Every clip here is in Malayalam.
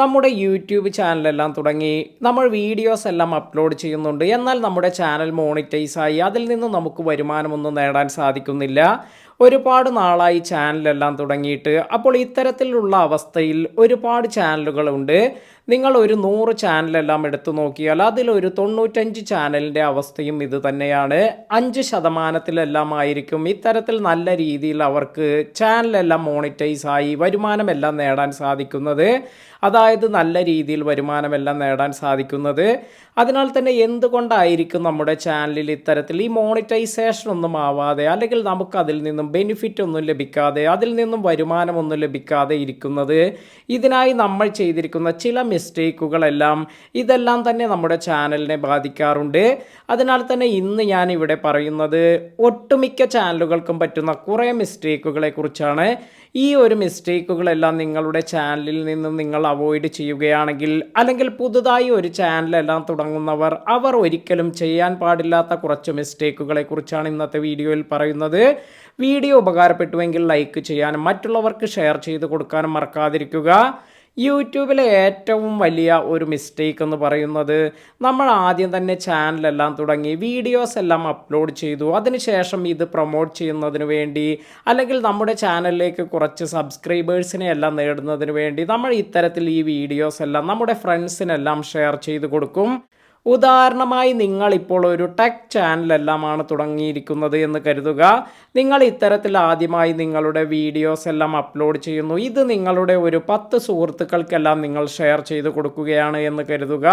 നമ്മുടെ യൂട്യൂബ് ചാനലെല്ലാം തുടങ്ങി നമ്മൾ വീഡിയോസ് എല്ലാം അപ്ലോഡ് ചെയ്യുന്നുണ്ട്. എന്നാൽ നമ്മുടെ ചാനൽ മോണിറ്റൈസ് ആയി അതിൽ നിന്ന് നമുക്ക് വരുമാനമൊന്നും നേടാൻ സാധിക്കുന്നില്ല. ഒരുപാട് നാളായി ചാനലെല്ലാം തുടങ്ങിയിട്ട്. അപ്പോൾ ഇത്തരത്തിലുള്ള അവസ്ഥയിൽ ഒരുപാട് ചാനലുകളുണ്ട്. നിങ്ങൾ ഒരു 100 ചാനലെല്ലാം എടുത്തു നോക്കിയാൽ അതിലൊരു 95 ചാനലിൻ്റെ അവസ്ഥയും ഇത് തന്നെയാണ്. 5% ആയിരിക്കും ഇത്തരത്തിൽ നല്ല രീതിയിൽ അവർക്ക് ചാനലെല്ലാം മോണിറ്റൈസ് ആയി വരുമാനമെല്ലാം നേടാൻ സാധിക്കുന്നത്. അതായത് നല്ല രീതിയിൽ വരുമാനമെല്ലാം നേടാൻ സാധിക്കുന്നത്. അതിനാൽ തന്നെ എന്തുകൊണ്ടായിരിക്കും നമ്മുടെ ചാനലിൽ ഇത്തരത്തിൽ ഈ മോണിറ്റൈസേഷൻ ഒന്നും ആവാതെ, അല്ലെങ്കിൽ നമുക്ക് അതിൽ നിന്നും ബെനിഫിറ്റ് ഒന്നും ലഭിക്കാതെ, അതിൽ നിന്നും വരുമാനമൊന്നും ലഭിക്കാതെ ഇരിക്കുന്നത്? ഇതിനായി നമ്മൾ ചെയ്തിരിക്കുന്ന ചില മിസ്റ്റേക്കുകളെല്ലാം ഇതെല്ലാം തന്നെ നമ്മുടെ ചാനലിനെ ബാധിക്കാറുണ്ട്. അതിനാൽ തന്നെ ഇന്ന് ഞാൻ ഇവിടെ പറയുന്നത് ഒട്ടുമിക്ക ചാനലുകൾക്കും പറ്റുന്ന കുറേ മിസ്റ്റേക്കുകളെ കുറിച്ചാണ്. ഈ ഒരു മിസ്റ്റേക്കുകളെല്ലാം നിങ്ങളുടെ ചാനലിൽ നിന്നും നിങ്ങൾ അവോയ്ഡ് ചെയ്യുകയാണെങ്കിൽ, അല്ലെങ്കിൽ പുതുതായി ഒരു ചാനലെല്ലാം തുടങ്ങുന്നവർ അവർ ഒരിക്കലും ചെയ്യാൻ പാടില്ലാത്ത കുറച്ച് മിസ്റ്റേക്കുകളെ കുറിച്ചാണ് ഇന്നത്തെ വീഡിയോയിൽ പറയുന്നത്. വീഡിയോ ഉപകാരപ്പെട്ടുവെങ്കിൽ ലൈക്ക് ചെയ്യാനും മറ്റുള്ളവർക്ക് ഷെയർ ചെയ്ത് കൊടുക്കാനും മറക്കാതിരിക്കുക. യൂട്യൂബിലെ ഏറ്റവും വലിയ ഒരു മിസ്റ്റേക്ക് എന്ന് പറയുന്നത്, നമ്മൾ ആദ്യം തന്നെ ചാനലെല്ലാം തുടങ്ങി വീഡിയോസ് എല്ലാം അപ്ലോഡ് ചെയ്തു, അതിനുശേഷം ഇത് പ്രൊമോട്ട് ചെയ്യുന്നതിന് വേണ്ടി, അല്ലെങ്കിൽ നമ്മുടെ ചാനലിലേക്ക് കുറച്ച് സബ്സ്ക്രൈബേഴ്സിനെ എല്ലാം നേടുന്നതിന് വേണ്ടി നമ്മൾ ഇത്തരത്തിൽ ഈ വീഡിയോസ് എല്ലാം നമ്മുടെ ഫ്രണ്ട്സിനെല്ലാം ഷെയർ ചെയ്ത് കൊടുക്കും. ഉദാഹരണമായി നിങ്ങളിപ്പോൾ ഒരു ടെക് ചാനലെല്ലാമാണ് തുടങ്ങിയിരിക്കുന്നത് എന്ന് കരുതുക. നിങ്ങൾ ഇത്തരത്തിൽ ആദ്യമായി നിങ്ങളുടെ വീഡിയോസ് എല്ലാം അപ്ലോഡ് ചെയ്യുന്നു. ഇത് നിങ്ങളുടെ ഒരു 10 സുഹൃത്തുക്കൾക്കെല്ലാം നിങ്ങൾ ഷെയർ ചെയ്ത് കൊടുക്കുകയാണ് എന്ന് കരുതുക.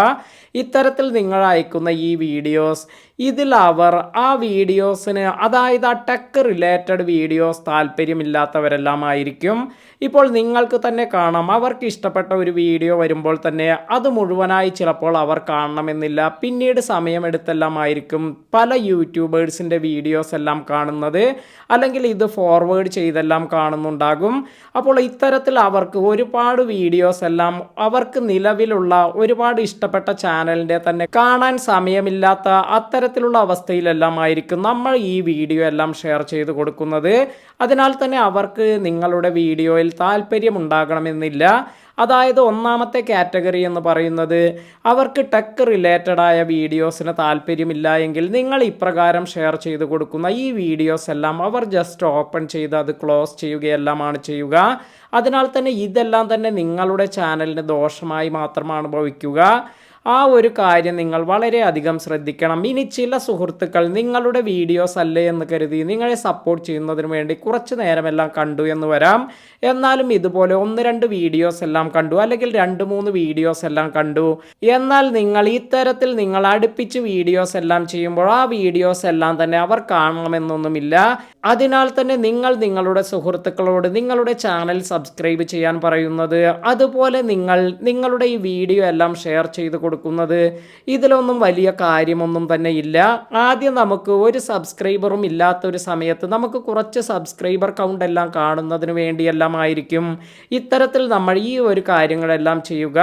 ഇത്തരത്തിൽ നിങ്ങൾ അയക്കുന്ന ഈ വീഡിയോസ്, ഇതിൽ അവർ ആ വീഡിയോസിന്, അതായത് ആ ടെക് റിലേറ്റഡ് വീഡിയോസ് താല്പര്യമില്ലാത്തവരെല്ലാം ആയിരിക്കും. ഇപ്പോൾ നിങ്ങൾക്ക് തന്നെ കാണാം, അവർക്ക് ഇഷ്ടപ്പെട്ട ഒരു വീഡിയോ വരുമ്പോൾ തന്നെ അത് മുഴുവനായി ചിലപ്പോൾ അവർ കാണണമെന്നില്ല. പിന്നീട് സമയമെടുത്തെല്ലാം ആയിരിക്കും പല യൂട്യൂബേഴ്സിൻ്റെ വീഡിയോസ് എല്ലാം കാണുന്നത്, അല്ലെങ്കിൽ ഇത് ഫോർവേഡ് ചെയ്തെല്ലാം കാണുന്നുണ്ടാകും. അപ്പോൾ ഇത്തരത്തിൽ അവർക്ക് ഒരുപാട് വീഡിയോസ് എല്ലാം അവർക്ക് നിലവിലുള്ള ഒരുപാട് ഇഷ്ടപ്പെട്ട ചാനലിൻ്റെ തന്നെ കാണാൻ സമയമില്ലാത്ത അത്തരത്തിലുള്ള അവസ്ഥയിലെല്ലാം ആയിരിക്കും നമ്മൾ ഈ വീഡിയോ എല്ലാം ഷെയർ ചെയ്ത് കൊടുക്കുന്നത്. അതിനാൽ തന്നെ അവർക്ക് നിങ്ങളുടെ വീഡിയോയിൽ താല്പര്യമുണ്ടാകണമെന്നില്ല. അതായത് ഒന്നാമത്തെ കാറ്റഗറി എന്ന് പറയുന്നത്, അവർക്ക് ടെക് റിലേറ്റഡ് ആയ വീഡിയോസിന് താല്പര്യമില്ല എങ്കിൽ നിങ്ങൾ ഇപ്രകാരം ഷെയർ ചെയ്ത് കൊടുക്കുന്ന ഈ വീഡിയോസ് എല്ലാം അവർ ജസ്റ്റ് ഓപ്പൺ ചെയ്ത് അത് ക്ലോസ് ചെയ്യുകയെല്ലാമാണ് ചെയ്യുക. അതിനാൽ തന്നെ ഇതെല്ലാം തന്നെ നിങ്ങളുടെ ചാനലിന് ദോഷമായി മാത്രമാണ് ഭവിക്കുക. ആ ഒരു കാര്യം നിങ്ങൾ വളരെയധികം ശ്രദ്ധിക്കണം. ഇനി ചില സുഹൃത്തുക്കൾ നിങ്ങളുടെ വീഡിയോസ് അല്ലേ എന്ന് കരുതി നിങ്ങളെ സപ്പോർട്ട് ചെയ്യുന്നതിന് വേണ്ടി കുറച്ച് നേരമെല്ലാം കണ്ടു എന്ന് വരാം. എന്നാലും ഇതുപോലെ 1-2 വീഡിയോസ് എല്ലാം കണ്ടു, അല്ലെങ്കിൽ 2-3 വീഡിയോസ് എല്ലാം കണ്ടു, എന്നാൽ നിങ്ങൾ ഇത്തരത്തിൽ നിങ്ങൾ അടുപ്പിച്ച് വീഡിയോസ് എല്ലാം ചെയ്യുമ്പോൾ ആ വീഡിയോസ് എല്ലാം തന്നെ അവർ കാണണമെന്നൊന്നുമില്ല. അതിനാൽ തന്നെ നിങ്ങൾ നിങ്ങളുടെ സുഹൃത്തുക്കളോട് നിങ്ങളുടെ ചാനൽ സബ്സ്ക്രൈബ് ചെയ്യാൻ പറയുന്നത്, അതുപോലെ നിങ്ങൾ നിങ്ങളുടെ ഈ വീഡിയോ എല്ലാം ഷെയർ ചെയ്ത് കൊടുക്കുന്നത്, ഇതിലൊന്നും വലിയ കാര്യമൊന്നും തന്നെ ഇല്ല. ആദ്യം നമുക്ക് ഒരു സബ്സ്ക്രൈബറും ഇല്ലാത്തൊരു സമയത്ത് നമുക്ക് കുറച്ച് സബ്സ്ക്രൈബർ കൗണ്ട് എല്ലാം കാണുന്നതിന് വേണ്ടിയെല്ലാം ആയിരിക്കും ഇത്തരത്തിൽ നമ്മൾ ഈ ഒരു കാര്യങ്ങളെല്ലാം ചെയ്യുക.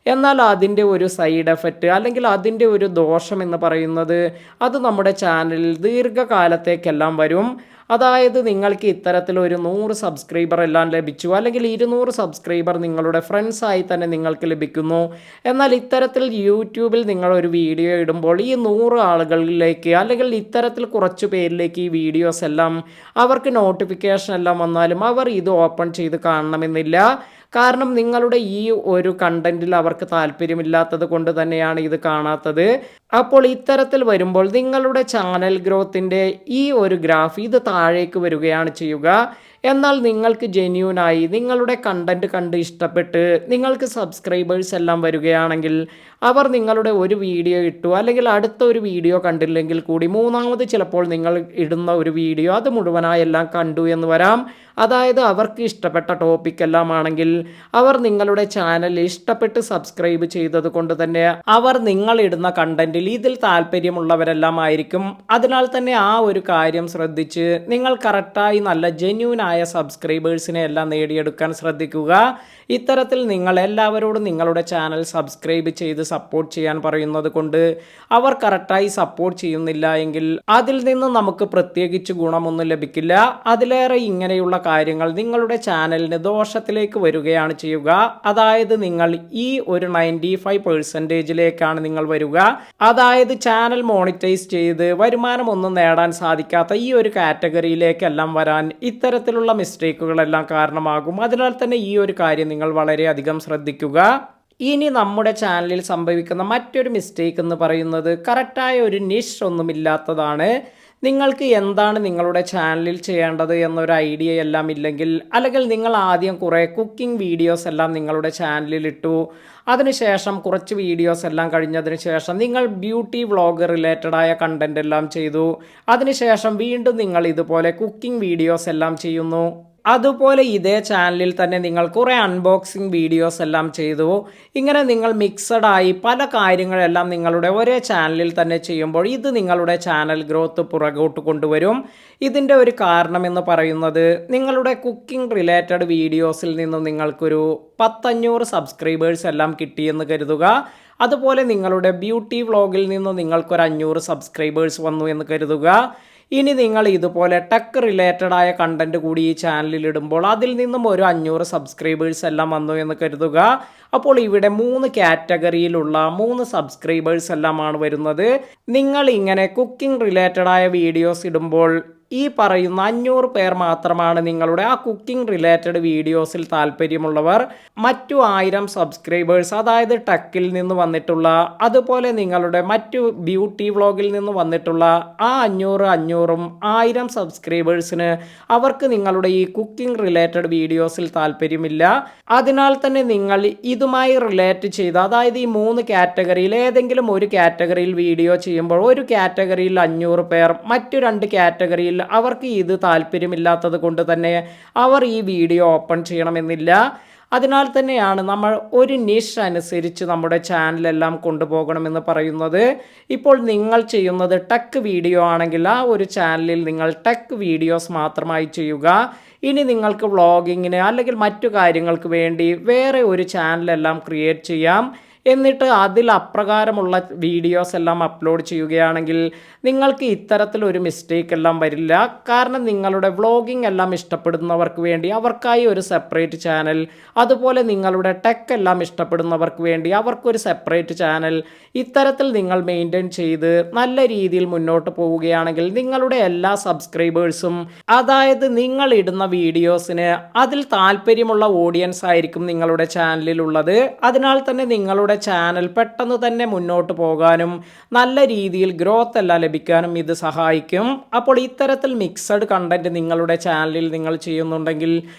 എന്നാൽ അതിൻ്റെ ഒരു സൈഡ് എഫക്റ്റ്, അല്ലെങ്കിൽ അതിൻ്റെ ഒരു ദോഷം എന്ന് പറയുന്നത്, അത് നമ്മുടെ ചാനലിൽ ദീർഘകാലത്തേക്കെല്ലാം വരും. അതായത് നിങ്ങൾക്ക് ഇത്തരത്തിൽ ഒരു 100 സബ്സ്ക്രൈബർ എല്ലാം ലഭിച്ചു, അല്ലെങ്കിൽ 200 സബ്സ്ക്രൈബർ നിങ്ങളുടെ ഫ്രണ്ട്സായി തന്നെ നിങ്ങൾക്ക് ലഭിക്കുന്നു. എന്നാൽ ഇത്തരത്തിൽ യൂട്യൂബിൽ നിങ്ങൾ ഒരു വീഡിയോ ഇടുമ്പോൾ ഈ 100 ആളുകളിലേക്ക്, അല്ലെങ്കിൽ ഇത്തരത്തിൽ കുറച്ച് പേരിലേക്ക് ഈ വീഡിയോസ് എല്ലാം അവർക്ക് നോട്ടിഫിക്കേഷൻ എല്ലാം വന്നാലും അവർ ഇത് ഓപ്പൺ ചെയ്ത് കാണണമെന്നില്ല. കാരണം നിങ്ങളുടെ ഈ ഒരു കണ്ടന്റിൽ അവർക്ക് താല്പര്യമില്ലാത്തത് കൊണ്ട് തന്നെയാണ് ഇത് കാണാത്തത്. അപ്പോൾ ഇത്തരത്തിൽ വരുമ്പോൾ നിങ്ങളുടെ ചാനൽ ഗ്രോത്തിൻ്റെ ഈ ഒരു ഗ്രാഫ് ഇത് താഴേക്ക് വരികയാണ് ചെയ്യുക. എന്നാൽ നിങ്ങൾക്ക് ജെന്യൂനായി നിങ്ങളുടെ കണ്ടന്റ് കണ്ട് ഇഷ്ടപ്പെട്ട് നിങ്ങൾക്ക് സബ്സ്ക്രൈബേഴ്സ് എല്ലാം വരികയാണെങ്കിൽ, അവർ നിങ്ങളുടെ ഒരു വീഡിയോ ഇട്ടു, അല്ലെങ്കിൽ അടുത്ത ഒരു വീഡിയോ കണ്ടില്ലെങ്കിൽ കൂടി മൂന്നാമത് ചിലപ്പോൾ നിങ്ങൾ ഇടുന്ന ഒരു വീഡിയോ അത് മുഴുവനായി എല്ലാം കണ്ടു എന്ന് വരാം. അതായത് അവർക്ക് ഇഷ്ടപ്പെട്ട ടോപ്പിക് എല്ലാം ആണെങ്കിൽ അവർ നിങ്ങളുടെ ചാനൽ ഇഷ്ടപ്പെട്ട് സബ്സ്ക്രൈബ് ചെയ്തത് കൊണ്ട് തന്നെ അവർ നിങ്ങളിടുന്ന കണ്ടന്റ് കണ്ടന്റിൽ ഇതിൽ താല്പര്യമുള്ളവരെല്ലാം ആയിരിക്കും. അതിനാൽ തന്നെ ആ ഒരു കാര്യം ശ്രദ്ധിച്ച് നിങ്ങൾ കറക്റ്റായി നല്ല ജെന്യൂനായ സബ്സ്ക്രൈബേഴ്സിനെ എല്ലാം നേടിയെടുക്കാൻ ശ്രദ്ധിക്കുക. ഇത്തരത്തിൽ നിങ്ങൾ എല്ലാവരോടും നിങ്ങളുടെ ചാനൽ സബ്സ്ക്രൈബ് ചെയ്ത് സപ്പോർട്ട് ചെയ്യാൻ പറയുന്നത് കൊണ്ട് അവർ കറക്റ്റായി സപ്പോർട്ട് ചെയ്യുന്നില്ല എങ്കിൽ അതിൽ നിന്ന് നമുക്ക് പ്രത്യേകിച്ച് ഗുണമൊന്നും ലഭിക്കില്ല. അതിലേറെ ഇങ്ങനെയുള്ള കാര്യങ്ങൾ നിങ്ങളുടെ ചാനലിന് ദോഷത്തിലേക്ക് വരികയാണ് ചെയ്യുക. അതായത് നിങ്ങൾ ഈ ഒരു 95%ലേക്കാണ് നിങ്ങൾ വരിക. അതായത് ചാനൽ മോണിറ്റൈസ് ചെയ്ത് വരുമാനമൊന്നും നേടാൻ സാധിക്കാത്ത ഈ ഒരു കാറ്റഗറിയിലേക്കെല്ലാം വരാൻ ഇത്തരത്തിലുള്ള മിസ്റ്റേക്കുകളെല്ലാം കാരണമാകും. അതിനാൽ തന്നെ ഈ ഒരു കാര്യം നിങ്ങൾ വളരെയധികം ശ്രദ്ധിക്കുക. ഇനി നമ്മുടെ ചാനലിൽ സംഭവിക്കുന്ന മറ്റൊരു മിസ്റ്റേക്ക് എന്ന് പറയുന്നത് കറക്റ്റായ ഒരു നിഷ് ഒന്നുമില്ലാത്തതാണ്. നിങ്ങൾക്ക് എന്താണ് നിങ്ങളുടെ ചാനലിൽ ചെയ്യേണ്ടത് എന്നൊരു ഐഡിയ എല്ലാം ഇല്ലെങ്കിൽ, അല്ലെങ്കിൽ നിങ്ങൾ ആദ്യം കുറേ കുക്കിംഗ് വീഡിയോസ് എല്ലാം നിങ്ങളുടെ ചാനലിൽ ഇട്ടു, അതിനുശേഷം കുറച്ച് വീഡിയോസ് എല്ലാം കഴിഞ്ഞതിന് ശേഷം നിങ്ങൾ ബ്യൂട്ടി വ്ളോഗ് റിലേറ്റഡായ കണ്ടന്റ് എല്ലാം ചെയ്തു, അതിനുശേഷം വീണ്ടും നിങ്ങൾ ഇതുപോലെ കുക്കിംഗ് വീഡിയോസ് എല്ലാം ചെയ്യുന്നു. അതുപോലെ ഇതേ ചാനലിൽ തന്നെ നിങ്ങൾ കുറേ അൺബോക്സിങ് വീഡിയോസ് എല്ലാം ചെയ്തു. ഇങ്ങനെ നിങ്ങൾ മിക്സഡായി പല കാര്യങ്ങളെല്ലാം നിങ്ങളുടെ ഒരേ ചാനലിൽ തന്നെ ചെയ്യുമ്പോൾ ഇത് നിങ്ങളുടെ ചാനൽ ഗ്രോത്ത് പുറകോട്ട് കൊണ്ടുവരും. ഇതിൻ്റെ ഒരു കാരണം എന്ന് പറയുന്നത് നിങ്ങളുടെ കുക്കിംഗ് റിലേറ്റഡ് വീഡിയോസിൽ നിന്നും നിങ്ങൾക്കൊരു 500 സബ്സ്ക്രൈബേഴ്സ് എല്ലാം കിട്ടിയെന്ന് കരുതുക. അതുപോലെ നിങ്ങളുടെ ബ്യൂട്ടി വ്ളോഗിൽ നിന്നും നിങ്ങൾക്കൊരു 500 സബ്സ്ക്രൈബേഴ്സ് വന്നു എന്ന് കരുതുക. ഇനി നിങ്ങൾ ഇതുപോലെ ടെക് റിലേറ്റഡായ കണ്ടന്റ് കൂടി ഈ ചാനലിൽ ഇടുമ്പോൾ അതിൽ നിന്നും ഒരു 500 സബ്സ്ക്രൈബേഴ്സ് എല്ലാം വന്നു എന്ന് കരുതുക. അപ്പോൾ ഇവിടെ 3 കാറ്റഗറിയിലുള്ള 3 സബ്സ്ക്രൈബേഴ്സ് എല്ലാമാണ് വരുന്നത്. നിങ്ങൾ ഇങ്ങനെ കുക്കിംഗ് റിലേറ്റഡായ വീഡിയോസ് ഇടുമ്പോൾ ഈ പറയുന്ന 500 പേർ മാത്രമാണ് നിങ്ങളുടെ ആ കുക്കിംഗ് റിലേറ്റഡ് വീഡിയോസിൽ താല്പര്യമുള്ളവർ. മറ്റു 1000 സബ്സ്ക്രൈബേഴ്സ്, അതായത് ടെക്കിൽ നിന്ന് വന്നിട്ടുള്ള, അതുപോലെ നിങ്ങളുടെ മറ്റു ബ്യൂട്ടി വ്ളോഗിൽ നിന്ന് വന്നിട്ടുള്ള ആ 500-500ഉം 1000 സബ്സ്ക്രൈബേഴ്സിന് അവർക്ക് നിങ്ങളുടെ ഈ കുക്കിംഗ് റിലേറ്റഡ് വീഡിയോസിൽ താല്പര്യമില്ല. അതിനാൽ തന്നെ നിങ്ങൾ ഇതുമായി റിലേറ്റ് ചെയ്ത്, അതായത് ഈ 3 കാറ്റഗറിയിൽ ഏതെങ്കിലും ഒരു കാറ്റഗറിയിൽ വീഡിയോ ചെയ്യുമ്പോൾ ഒരു കാറ്റഗറിയിൽ 500 പേർ, മറ്റു 2 കാറ്റഗറിയിൽ അവർക്ക് ഇത് താല്പര്യമില്ലാത്തത് കൊണ്ട് തന്നെ അവർ ഈ വീഡിയോ ഓപ്പൺ ചെയ്യണമെന്നില്ല. അതിനാൽ തന്നെയാണ് നമ്മൾ ഒരു നിഷ് അനുസരിച്ച് നമ്മുടെ ചാനലെല്ലാം കൊണ്ടുപോകണമെന്ന് പറയുന്നത്. ഇപ്പോൾ നിങ്ങൾ ചെയ്യുന്നത് ടെക് വീഡിയോ ആണെങ്കിൽ ആ ഒരു ചാനലിൽ നിങ്ങൾ ടെക് വീഡിയോസ് മാത്രമായി ചെയ്യുക. ഇനി നിങ്ങൾക്ക് വ്ളോഗിങ്ങിന് അല്ലെങ്കിൽ മറ്റു കാര്യങ്ങൾക്ക് വേണ്ടി വേറെ ഒരു ചാനലെല്ലാം ക്രിയേറ്റ് ചെയ്യാം. എന്നിട്ട് അതിൽ അപ്രകാരമുള്ള വീഡിയോസ് എല്ലാം അപ്ലോഡ് ചെയ്യുകയാണെങ്കിൽ നിങ്ങൾക്ക് ഇത്തരത്തിലൊരു മിസ്റ്റേക്ക് എല്ലാം വരില്ല. കാരണം നിങ്ങളുടെ വ്ളോഗിംഗ് എല്ലാം ഇഷ്ടപ്പെടുന്നവർക്ക് വേണ്ടി അവർക്കായി ഒരു സെപ്പറേറ്റ് ചാനൽ, അതുപോലെ നിങ്ങളുടെ ടെക് എല്ലാം ഇഷ്ടപ്പെടുന്നവർക്ക് വേണ്ടി അവർക്കൊരു സെപ്പറേറ്റ് ചാനൽ, ഇത്തരത്തിൽ നിങ്ങൾ മെയിൻറ്റെയിൻ ചെയ്ത് നല്ല രീതിയിൽ മുന്നോട്ട് പോവുകയാണെങ്കിൽ നിങ്ങളുടെ എല്ലാ സബ്സ്ക്രൈബേഴ്സും, അതായത് നിങ്ങൾ ഇടുന്ന വീഡിയോസിന് അതിൽ താല്പര്യമുള്ള ഓഡിയൻസ് ആയിരിക്കും നിങ്ങളുടെ ചാനലിലുള്ളത്. അതിനാൽ തന്നെ നിങ്ങളുടെ ചാനൽ പെട്ടെന്ന് തന്നെ മുന്നോട്ട് പോകാനും നല്ല രീതിയിൽ ഗ്രോത്ത് എല്ലാം ലഭിക്കാനും ഇത് സഹായിക്കും. അപ്പോൾ ഇത്തരത്തിൽ മിക്സഡ് കണ്ടന്റ് നിങ്ങളുടെ ചാനലിൽ നിങ്ങൾ ചെയ്യുന്നുണ്ടെങ്കിൽ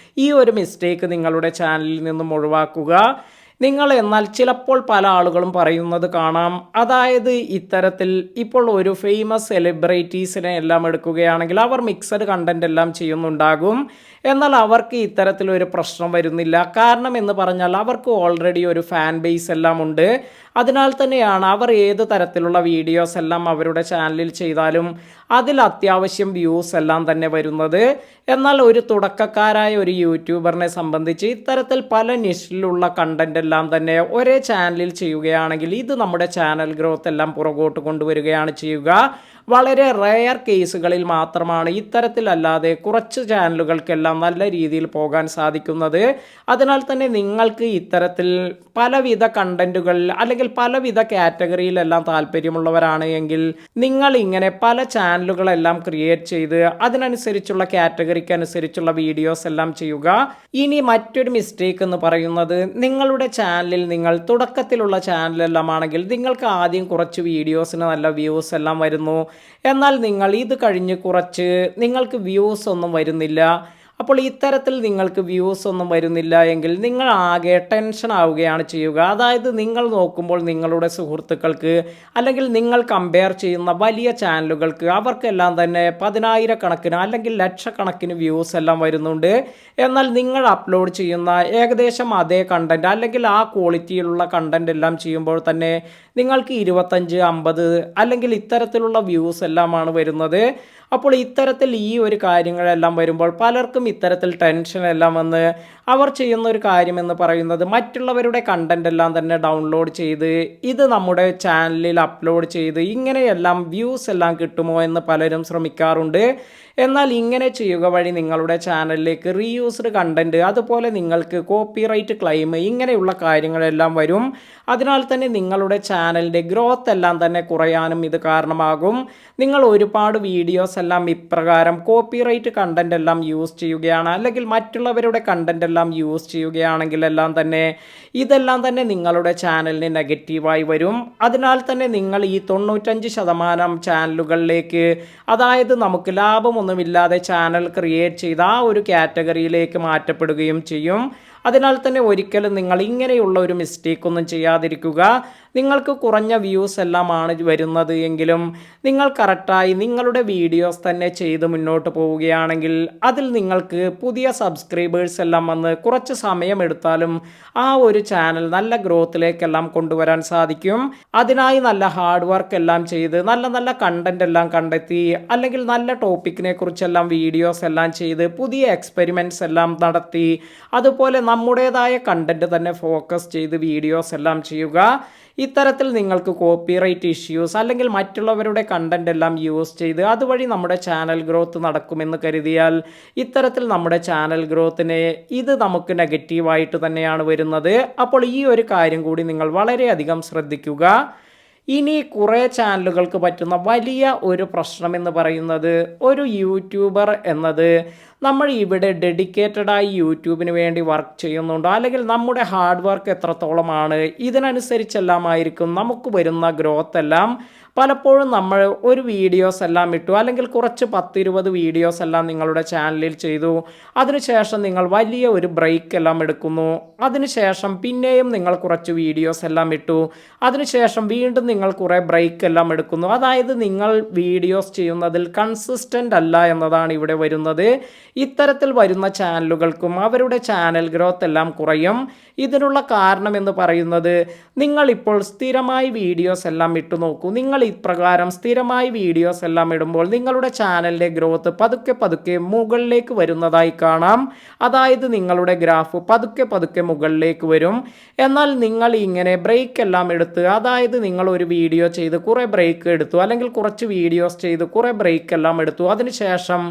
ഈ ഒരു മിസ്റ്റേക്ക് നിങ്ങളുടെ ചാനലിൽ നിന്നും ഒഴിവാക്കുക. നിങ്ങൾ എന്നാൽ ചിലപ്പോൾ പല ആളുകളും പറയുന്നത് കാണാം, അതായത് ഇത്തരത്തിൽ ഇപ്പോൾ ഒരു ഫേമസ് സെലിബ്രിറ്റീസിനെ എല്ലാം എടുക്കുകയാണെങ്കിൽ അവർ മിക്സഡ് കണ്ടന്റ് എല്ലാം ചെയ്യുന്നുണ്ടാകും. എന്നാൽ അവർക്ക് ഇത്തരത്തിലൊരു പ്രശ്നം വരുന്നില്ല. കാരണം എന്ന് പറഞ്ഞാൽ അവർക്ക് ഓൾറെഡി ഒരു ഫാൻ ബേസ് എല്ലാം ഉണ്ട്. അതിനാൽ തന്നെയാണ് അവർ ഏത് തരത്തിലുള്ള വീഡിയോസ് എല്ലാം അവരുടെ ചാനലിൽ ചെയ്താലും അതിൽ അത്യാവശ്യം വ്യൂസ് എല്ലാം തന്നെ വരുന്നത്. എന്നാൽ ഒരു തുടക്കക്കാരായ ഒരു യൂട്യൂബറിനെ സംബന്ധിച്ച് ഇത്തരത്തിൽ പല നിഷിലുള്ള കണ്ടന്റ് എല്ലാം തന്നെ ഒരേ ചാനലിൽ ചെയ്യുകയാണെങ്കിൽ ഇത് നമ്മുടെ ചാനൽ ഗ്രോത്ത് എല്ലാം പുറകോട്ട് കൊണ്ടുവരികയാണ് ചെയ്യുക. വളരെ റെയർ കേസുകളിൽ മാത്രമാണ് ഇത്തരത്തിലല്ലാതെ കുറച്ച് ചാനലുകൾക്കെല്ലാം നല്ല രീതിയിൽ പോകാൻ സാധിക്കുന്നത്. അതിനാൽ തന്നെ നിങ്ങൾക്ക് ഇത്തരത്തിൽ പലവിധ കണ്ടന്റുകൾ അല്ലെങ്കിൽ പലവിധ കാറ്റഗറിയിലെല്ലാം താല്പര്യമുള്ളവരാണ് എങ്കിൽ നിങ്ങൾ ഇങ്ങനെ പല ചാനലുകളെല്ലാം ക്രിയേറ്റ് ചെയ്ത് അതിനനുസരിച്ചുള്ള കാറ്റഗറിക്ക് അനുസരിച്ചുള്ള വീഡിയോസ് എല്ലാം ചെയ്യുക. ഇനി മറ്റൊരു മിസ്റ്റേക്ക് എന്ന് പറയുന്നത് നിങ്ങളുടെ ചാനലിൽ നിങ്ങൾ തുടക്കത്തിലുള്ള ചാനലെല്ലാം ആണെങ്കിൽ നിങ്ങൾക്ക് ആദ്യം കുറച്ച് വീഡിയോസിന് നല്ല വ്യൂസ് എല്ലാം വരുന്നു. എന്നാൽ നിങ്ങൾ ഇത് കഴിഞ്ഞ് കുറച്ച് നിങ്ങൾക്ക് വ്യൂസ് ഒന്നും വരുന്നില്ല. അപ്പോൾ ഇത്തരത്തിൽ നിങ്ങൾക്ക് വ്യൂസ് ഒന്നും വരുന്നില്ല എങ്കിൽ നിങ്ങൾ ആകെ ടെൻഷൻ ആവുകയാണ് ചെയ്യുക. അതായത് നിങ്ങൾ നോക്കുമ്പോൾ നിങ്ങളുടെ സുഹൃത്തുക്കൾക്ക് അല്ലെങ്കിൽ നിങ്ങൾ കമ്പയർ ചെയ്യുന്ന വലിയ ചാനലുകൾക്ക് അവർക്കെല്ലാം തന്നെ പതിനായിരക്കണക്കിന് അല്ലെങ്കിൽ ലക്ഷക്കണക്കിന് വ്യൂസ് എല്ലാം വരുന്നുണ്ട്. എന്നാൽ നിങ്ങൾ അപ്ലോഡ് ചെയ്യുന്ന ഏകദേശം അതേ കണ്ടന്റ് അല്ലെങ്കിൽ ആ ക്വാളിറ്റിയിലുള്ള കണ്ടന്റ് എല്ലാം ചെയ്യുമ്പോൾ തന്നെ നിങ്ങൾക്ക് 25, 50 അല്ലെങ്കിൽ ഇത്തരത്തിലുള്ള വ്യൂസ് എല്ലാമാണ് വരുന്നത്. അപ്പോൾ ഇത്തരത്തിൽ ഈ ഒരു കാര്യങ്ങളെല്ലാം വരുമ്പോൾ പലർക്കും ഇത്തരത്തിൽ ടെൻഷൻ എല്ലാം വന്ന് അവർ ചെയ്യുന്ന ഒരു കാര്യമെന്ന് പറയുന്നത് മറ്റുള്ളവരുടെ കണ്ടന്റ് എല്ലാം തന്നെ ഡൗൺലോഡ് ചെയ്ത് ഇത് നമ്മുടെ ചാനലിൽ അപ്ലോഡ് ചെയ്ത് ഇങ്ങനെയെല്ലാം വ്യൂസ് എല്ലാം കിട്ടുമോ എന്ന് പലരും ശ്രമിക്കാറുണ്ട്. എന്നാൽ ഇങ്ങനെ ചെയ്യുക വഴി നിങ്ങളുടെ ചാനലിലേക്ക് റീയൂസ്ഡ് കണ്ടന്റ് അതുപോലെ നിങ്ങൾക്ക് കോപ്പിറൈറ്റ് ക്ലെയിം ഇങ്ങനെയുള്ള കാര്യങ്ങളെല്ലാം വരും. അതിനാൽ തന്നെ നിങ്ങളുടെ ചാനലിൻ്റെ ഗ്രോത്ത് എല്ലാം തന്നെ കുറയാനും ഇത് കാരണമാകും. നിങ്ങൾ ഒരുപാട് വീഡിയോസ് എല്ലാം ഇപ്രകാരം കോപ്പിറൈറ്റ് കണ്ടന്റ് എല്ലാം യൂസ് ചെയ്യുകയാണ് അല്ലെങ്കിൽ മറ്റുള്ളവരുടെ കണ്ടന്റ് എല്ലാം യൂസ് ചെയ്യുകയാണെങ്കിൽ ഇതെല്ലാം തന്നെ നിങ്ങളുടെ ചാനലിന് നെഗറ്റീവായി വരും. അതിനാൽ തന്നെ നിങ്ങൾ ഈ 95% ചാനലുകളിലേക്ക് അതായത് നമുക്ക് ലാഭമൊന്നുമില്ലാതെ ചാനൽ ക്രിയേറ്റ് ചെയ്ത ആ ഒരു കാറ്റഗറിയിലേക്ക് മാറ്റപ്പെടുകയും ചെയ്യും. അതിനാൽ തന്നെ ഒരിക്കലും നിങ്ങൾ ഇങ്ങനെയുള്ള ഒരു മിസ്റ്റേക്ക് ഒന്നും ചെയ്യാതിരിക്കുക. നിങ്ങൾക്ക് കുറഞ്ഞ വ്യൂസ് എല്ലാമാണ് വരുന്നത് എങ്കിലും നിങ്ങൾ കറക്റ്റായി നിങ്ങളുടെ വീഡിയോസ് തന്നെ ചെയ്ത് മുന്നോട്ട് പോവുകയാണെങ്കിൽ അതിൽ നിങ്ങൾക്ക് പുതിയ സബ്സ്ക്രൈബേഴ്സ് എല്ലാം വന്ന് കുറച്ച് സമയമെടുത്താലും ആ ഒരു ചാനൽ നല്ല ഗ്രോത്തിലേക്കെല്ലാം കൊണ്ടുവരാൻ സാധിക്കും. അതിനായി നല്ല ഹാർഡ് വർക്ക് എല്ലാം ചെയ്ത് നല്ല നല്ല കണ്ടന്റ് എല്ലാം കണ്ടെത്തി അല്ലെങ്കിൽ നല്ല ടോപ്പിക്കിനെ കുറിച്ചെല്ലാം വീഡിയോസ് എല്ലാം ചെയ്ത് പുതിയ എക്സ്പെരിമെൻറ്റ്സ് എല്ലാം നടത്തി അതുപോലെ നമ്മുടേതായ കണ്ടന്റ് തന്നെ ഫോക്കസ് ചെയ്ത് വീഡിയോസ് എല്ലാം ചെയ്യുക. ഇത്തരത്തിൽ നിങ്ങൾക്ക് കോപ്പിറൈറ്റ് ഇഷ്യൂസ് അല്ലെങ്കിൽ മറ്റുള്ളവരുടെ കണ്ടന്റ് എല്ലാം യൂസ് ചെയ്ത് അതുവഴി നമ്മുടെ ചാനൽ ഗ്രോത്ത് നടക്കുമെന്ന് കരുതിയാൽ ഇത്തരത്തിൽ നമ്മുടെ ചാനൽ ഗ്രോത്തിനെ ഇത് നമുക്ക് നെഗറ്റീവായിട്ട് തന്നെയാണ് വരുന്നത്. അപ്പോൾ ഈ ഒരു കാര്യം കൂടി നിങ്ങൾ വളരെയധികം ശ്രദ്ധിക്കുക. ഇനി കുറേ ചാനലുകൾക്ക് പറ്റുന്ന വലിയ ഒരു പ്രശ്നം എന്ന് പറയുന്നത് ഒരു യൂട്യൂബർ എന്നത് നമ്മൾ ഇവിടെ ഡെഡിക്കേറ്റഡായി യൂട്യൂബിന് വേണ്ടി വർക്ക് ചെയ്യുന്നുണ്ടോ അല്ലെങ്കിൽ നമ്മുടെ ഹാർഡ് വർക്ക് എത്രത്തോളമാണ് ഇതിനനുസരിച്ചെല്ലാമായിരിക്കും നമുക്ക് വരുന്ന ഗ്രോത്ത് എല്ലാം. പലപ്പോഴും നമ്മൾ ഒരു വീഡിയോസ് എല്ലാം ഇട്ടു അല്ലെങ്കിൽ കുറച്ച് 10-20 വീഡിയോസ് എല്ലാം നിങ്ങളുടെ ചാനലിൽ ചെയ്തു. അതിനുശേഷം നിങ്ങൾ വലിയ ഒരു ബ്രേക്ക് എല്ലാം എടുക്കുന്നു. അതിനുശേഷം പിന്നെയും നിങ്ങൾ കുറച്ച് വീഡിയോസ് എല്ലാം ഇട്ടു. അതിനുശേഷം വീണ്ടും നിങ്ങൾ കുറേ ബ്രേക്ക് എല്ലാം എടുക്കുന്നു. അതായത് നിങ്ങൾ വീഡിയോസ് ചെയ്യുന്നതിൽ കൺസിസ്റ്റൻ്റ് അല്ല എന്നതാണ് ഇവിടെ വരുന്നത്. ഇത്തരത്തിൽ വരുന്ന ചാനലുകൾക്കും അവരുടെ ചാനൽ ഗ്രോത്ത് എല്ലാം കുറയും. ഇതിനുള്ള കാരണം എന്ന് പറയുന്നത് നിങ്ങളിപ്പോൾ സ്ഥിരമായി വീഡിയോസ് എല്ലാം ഇട്ടു നോക്കൂ. നിങ്ങൾ ഇപ്രകാരം സ്ഥിരമായി വീഡിയോസ് എല്ലാം ഇടുമ്പോൾ നിങ്ങളുടെ ചാനലിൻ്റെ ഗ്രോത്ത് പതുക്കെ പതുക്കെ മുകളിലേക്ക് വരുന്നതായി കാണാം. അതായത് നിങ്ങളുടെ ഗ്രാഫ് പതുക്കെ പതുക്കെ മുകളിലേക്ക് വരും. എന്നാൽ നിങ്ങൾ ഇങ്ങനെ ബ്രേക്ക് എല്ലാം എടുത്ത് അതായത് നിങ്ങൾ ഒരു വീഡിയോ ചെയ്ത് കുറേ ബ്രേക്ക് എടുത്തു അല്ലെങ്കിൽ കുറച്ച് വീഡിയോസ് ചെയ്ത് കുറേ ബ്രേക്ക് എല്ലാം എടുത്തു. അതിനുശേഷം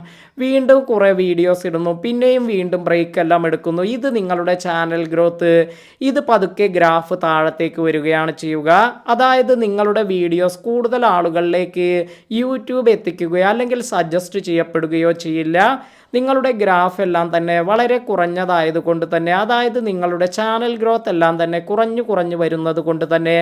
വീണ്ടും കുറേ വീഡിയോസ് ഇടുന്നു, പിന്നെയും വീണ്ടും ബ്രേക്ക് എല്ലാം എടുക്കുന്നു. ഇത് നിങ്ങളുടെ ചാനൽ ഗ്രോത്ത് ഇത് പതുക്കെ ഗ്രാഫ് താഴത്തേക്ക് വരികയാണ് ചെയ്യുക. അതായത് നിങ്ങളുടെ വീഡിയോസ് കൂടുതൽ ആളുകളിലേക്ക് യൂട്യൂബ് എത്തിക്കുകയോ അല്ലെങ്കിൽ സജസ്റ്റ് ചെയ്യപ്പെടുകയോ ചെയ്യില്ല. നിങ്ങളുടെ ഗ്രാഫ് എല്ലാം തന്നെ വളരെ കുറഞ്ഞതായതുകൊണ്ട് തന്നെ അതായത് നിങ്ങളുടെ ചാനൽ ഗ്രോത്ത് എല്ലാം തന്നെ കുറഞ്ഞു വരുന്നത് കൊണ്ട് തന്നെ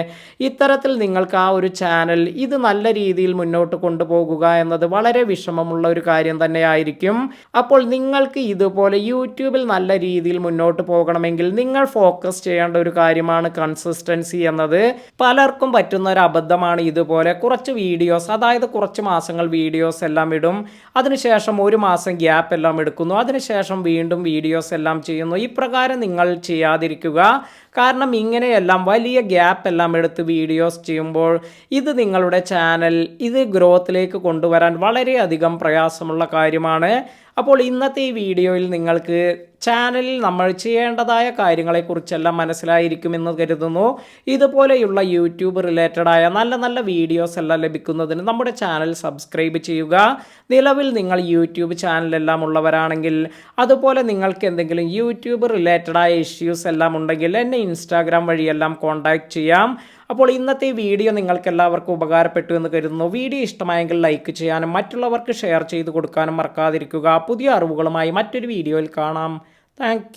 ഇത്തരത്തിൽ നിങ്ങൾക്ക് ആ ഒരു ചാനൽ ഇത് നല്ല രീതിയിൽ മുന്നോട്ട് കൊണ്ടുപോകുക എന്നത് വളരെ വിഷമമുള്ള ഒരു കാര്യം തന്നെയായിരിക്കും. അപ്പോൾ നിങ്ങൾക്ക് ഇതുപോലെ യൂട്യൂബിൽ നല്ല രീതിയിൽ മുന്നോട്ട് പോകണമെങ്കിൽ നിങ്ങൾ ഫോക്കസ് ചെയ്യേണ്ട ഒരു കാര്യമാണ് കൺസിസ്റ്റൻസി എന്നത്. പലർക്കും പറ്റുന്ന ഒരു അബദ്ധമാണ് ഇതുപോലെ കുറച്ച് വീഡിയോസ് അതായത് കുറച്ച് മാസങ്ങൾ വീഡിയോസ് എല്ലാം ഇടും, അതിനുശേഷം ഒരു മാസം ഗ്യാപ്പ് എല്ലാം എടുക്കുന്നു, അതിനുശേഷം വീണ്ടും വീഡിയോസ് എല്ലാം ചെയ്യുന്നു. ഇപ്രകാരം നിങ്ങൾ ചെയ്യാതിരിക്കുക. കാരണം ഇങ്ങനെയെല്ലാം വലിയ ഗ്യാപ്പ് എല്ലാം എടുത്ത് വീഡിയോസ് ചെയ്യുമ്പോൾ ഇത് നിങ്ങളുടെ ചാനൽ ഇത് ഗ്രോത്തിലേക്ക് കൊണ്ടുവരാൻ വളരെയധികം പ്രയാസമുള്ള കാര്യമാണ്. അപ്പോൾ ഇന്നത്തെ ഈ വീഡിയോയിൽ നിങ്ങൾക്ക് ചാനലിൽ നമ്മൾ ചെയ്യേണ്ടതായ കാര്യങ്ങളെക്കുറിച്ചെല്ലാം മനസ്സിലായിരിക്കുമെന്ന് കരുതുന്നു. ഇതുപോലെയുള്ള യൂട്യൂബ് റിലേറ്റഡായ നല്ല നല്ല വീഡിയോസ് എല്ലാം ലഭിക്കുന്നതിന് നമ്മുടെ ചാനൽ സബ്സ്ക്രൈബ് ചെയ്യുക. നിലവിൽ നിങ്ങൾ യൂട്യൂബ് ചാനലെല്ലാം ഉള്ളവരാണെങ്കിൽ അതുപോലെ നിങ്ങൾക്ക് എന്തെങ്കിലും യൂട്യൂബ് റിലേറ്റഡായ ഇഷ്യൂസ് എല്ലാം ഉണ്ടെങ്കിൽ എന്നെ ഇൻസ്റ്റാഗ്രാം വഴിയെല്ലാം കോൺടാക്റ്റ് ചെയ്യാം. അപ്പോൾ ഇന്നത്തെ വീഡിയോ നിങ്ങൾക്ക് എല്ലാവർക്കും ഉപകാരപ്പെട്ടു എന്ന് കരുതുന്നു. വീഡിയോ ഇഷ്ടമായെങ്കിൽ ലൈക്ക് ചെയ്യാനും മറ്റുള്ളവർക്ക് ഷെയർ ചെയ്ത് കൊടുക്കാനും മറക്കാതിരിക്കുക. പുതിയ അറിവുകളുമായി മറ്റൊരു വീഡിയോയിൽ കാണാം. താങ്ക്